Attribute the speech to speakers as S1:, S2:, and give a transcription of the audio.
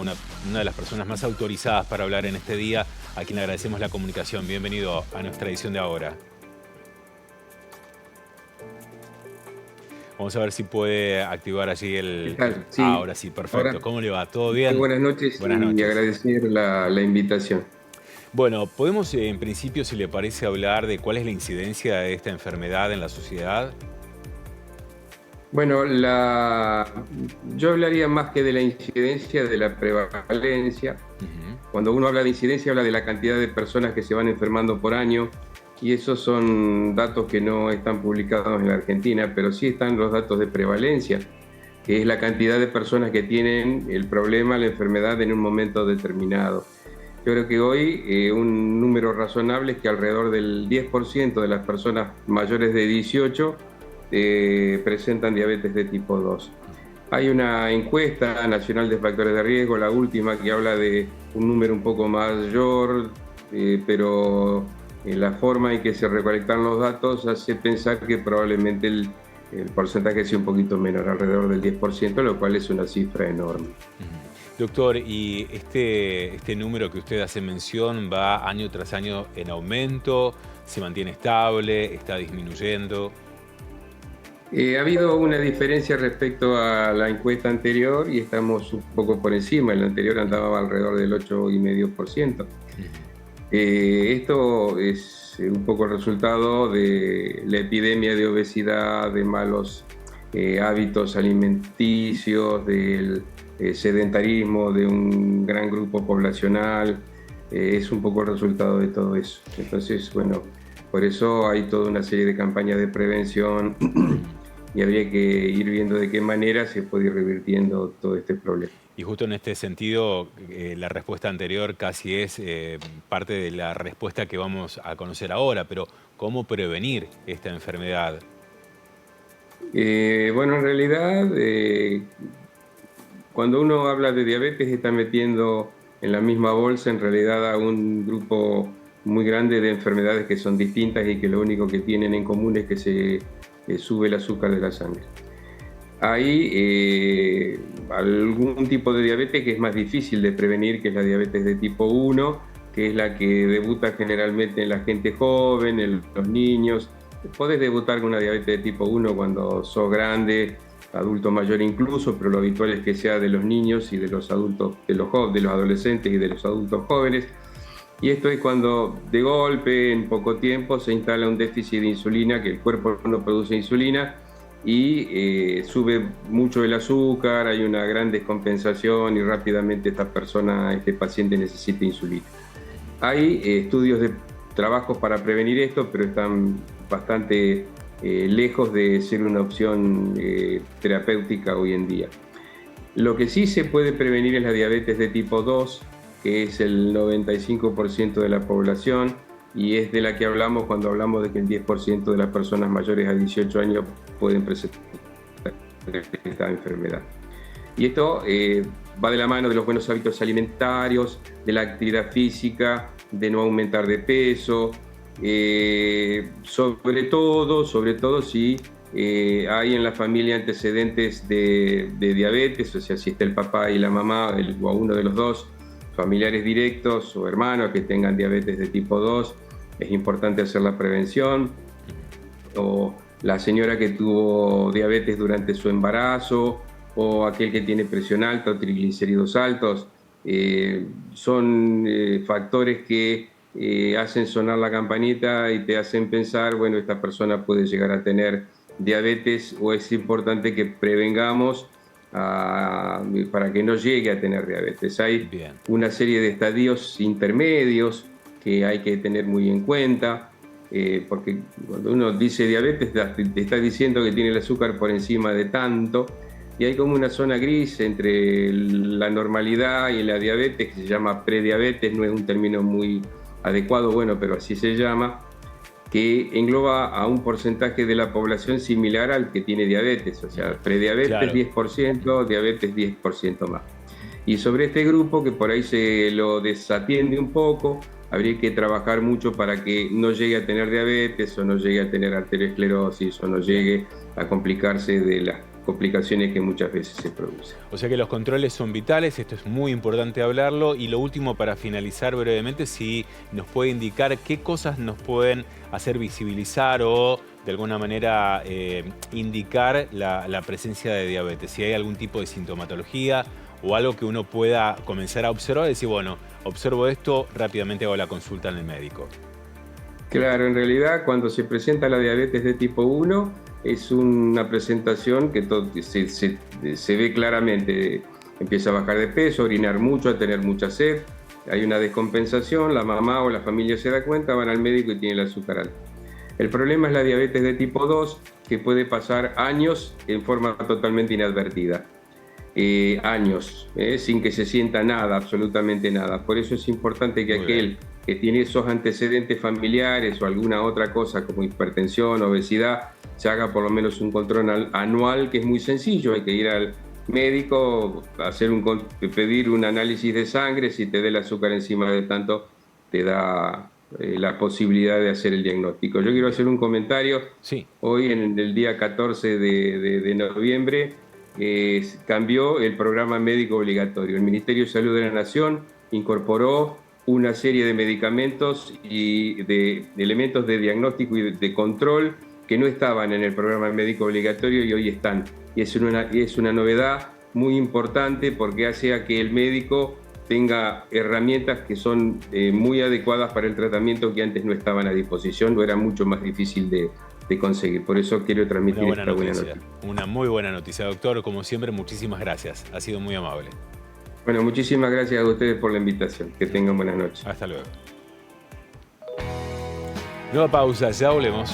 S1: una de las personas más autorizadas para hablar en este día, a quien le agradecemos la comunicación. Bienvenido a nuestra edición de ahora. Vamos a ver si puede activar allí
S2: ¿Qué
S1: el...
S2: tal? Sí,
S1: ahora sí, perfecto.
S2: ahora
S1: ¿Cómo le va? ¿Todo
S2: muy
S1: bien?
S2: buenas noches
S1: Buenas
S2: y
S1: noches.
S2: agradecer la invitación.
S1: Bueno, podemos en principio, si le parece, hablar de cuál es la incidencia de esta enfermedad en la sociedad.
S2: Bueno, yo hablaría más que de la incidencia, de la prevalencia.
S1: Ujú.
S2: Cuando uno habla de incidencia, habla de la cantidad de personas que se van enfermando por año, y esos son datos que no están publicados en la Argentina, pero sí están los datos de prevalencia, que es la cantidad de personas que tienen el problema, la enfermedad en un momento determinado. Yo creo que hoy un número razonable es que alrededor del 10% de las personas mayores de 18 presentan diabetes de tipo 2. Hay una encuesta nacional de factores de riesgo, la última, que habla de un número un poco mayor, pero la forma en que se recolectan los datos hace pensar que probablemente el porcentaje sea un poquito menor, alrededor del 10%, lo cual es una cifra enorme.
S1: Doctor, ¿y este número que usted hace mención va año tras año en aumento? ¿Se mantiene estable? ¿Está disminuyendo?
S2: Ha habido una diferencia respecto a la encuesta anterior y estamos un poco por encima. En la anterior andaba alrededor del 8,5%. Esto es un poco el resultado de la epidemia de obesidad, de malos hábitos alimenticios, del sedentarismo de un gran grupo poblacional. Es un poco el resultado de todo eso. Entonces, bueno, por eso hay toda una serie de campañas de prevención y habría que ir viendo de qué manera se puede ir revirtiendo todo este problema.
S1: Y justo en este sentido, la respuesta anterior casi es parte de la respuesta que vamos a conocer ahora, pero ¿cómo prevenir esta enfermedad?
S2: Bueno, en realidad, cuando uno habla de diabetes está metiendo en la misma bolsa en realidad a un grupo muy grande de enfermedades que son distintas y que lo único que tienen en común es que se sube el azúcar de la sangre. Hay algún tipo de diabetes que es más difícil de prevenir, que es la diabetes de tipo 1, que es la que debuta generalmente en la gente joven, en los niños. Podés debutar con una diabetes de tipo 1 cuando sos grande, adulto mayor incluso, pero lo habitual es que sea de los niños y de los adultos, de los adolescentes y de los adultos jóvenes. Y esto es cuando de golpe, en poco tiempo, se instala un déficit de insulina, que el cuerpo no produce insulina y sube mucho el azúcar, hay una gran descompensación y rápidamente este paciente necesita insulina. Hay estudios de trabajos para prevenir esto, pero están bastante lejos de ser una opción terapéutica hoy en día. Lo que sí se puede prevenir es la diabetes de tipo 2, que es el 95% de la población y es de la que hablamos cuando hablamos de que el 10% de las personas mayores a 18 años pueden presentar esta enfermedad. Y esto va de la mano de los buenos hábitos alimentarios, de la actividad física, de no aumentar de peso, sobre todo si hay en la familia antecedentes de diabetes, o sea, si está el papá y la mamá o uno de los dos familiares directos o hermanos que tengan diabetes de tipo 2, es importante hacer la prevención. O la señora que tuvo diabetes durante su embarazo, o aquel que tiene presión alta o triglicéridos altos, son factores que hacen sonar la campanita y te hacen pensar, bueno, esta persona puede llegar a tener diabetes o es importante que prevengamos para que no llegue a tener diabetes. Hay
S1: Bien.
S2: una serie de estadios intermedios que hay que tener muy en cuenta. Porque cuando uno dice diabetes te está diciendo que tiene el azúcar por encima de tanto, y hay como una zona gris entre la normalidad y la diabetes que se llama prediabetes, no es un término muy adecuado, bueno, pero así se llama, que engloba a un porcentaje de la población similar al que tiene diabetes, o sea, prediabetes
S1: Claro.
S2: 10%, diabetes 10% más. Y sobre este grupo, que por ahí se lo desatiende un poco, habría que trabajar mucho para que no llegue a tener diabetes o no llegue a tener arteriosclerosis o no
S1: Bien.
S2: llegue a complicarse de las complicaciones que muchas veces se producen.
S1: O sea que los controles son vitales, esto es muy importante hablarlo. Y lo último, para finalizar brevemente, si nos puede indicar qué cosas nos pueden hacer visibilizar o de alguna manera indicar la presencia de diabetes. Si hay algún tipo de sintomatología o algo que uno pueda comenzar a observar y decir, bueno, observo esto, rápidamente hago la consulta en el médico.
S2: Claro, en realidad cuando se presenta la diabetes de tipo 1 es una presentación que se ve claramente. Empieza a bajar de peso, a orinar mucho, a tener mucha sed, hay una descompensación, la mamá o la familia se da cuenta, van al médico y tiene el azúcar alta. El problema es la diabetes de tipo 2, que puede pasar años en forma totalmente inadvertida. Años, sin que se sienta nada, absolutamente nada. Por eso es importante que aquel que tiene esos antecedentes familiares o alguna otra cosa como hipertensión, obesidad, se haga por lo menos un control anual, que es muy sencillo. Hay que ir al médico, pedir un análisis de sangre, si te da el azúcar encima de tanto, te da la posibilidad de hacer el diagnóstico. Yo quiero hacer un comentario.
S1: Sí.
S2: Hoy, en el día 14 de noviembre, cambió el programa médico obligatorio. El Ministerio de Salud de la Nación incorporó una serie de medicamentos y de elementos de diagnóstico y de control que no estaban en el programa médico obligatorio y hoy están. Y es una novedad muy importante porque hace a que el médico tenga herramientas que son muy adecuadas para el tratamiento, que antes no estaban a disposición o era mucho más difícil de conseguir. Por eso quiero transmitir esta buena noticia.
S1: Una muy buena noticia, doctor. Como siempre, muchísimas gracias. Ha sido muy amable.
S2: Bueno, muchísimas gracias a ustedes por la invitación. Que tengan buenas noches.
S1: Hasta luego. Nueva pausa, ya volvemos.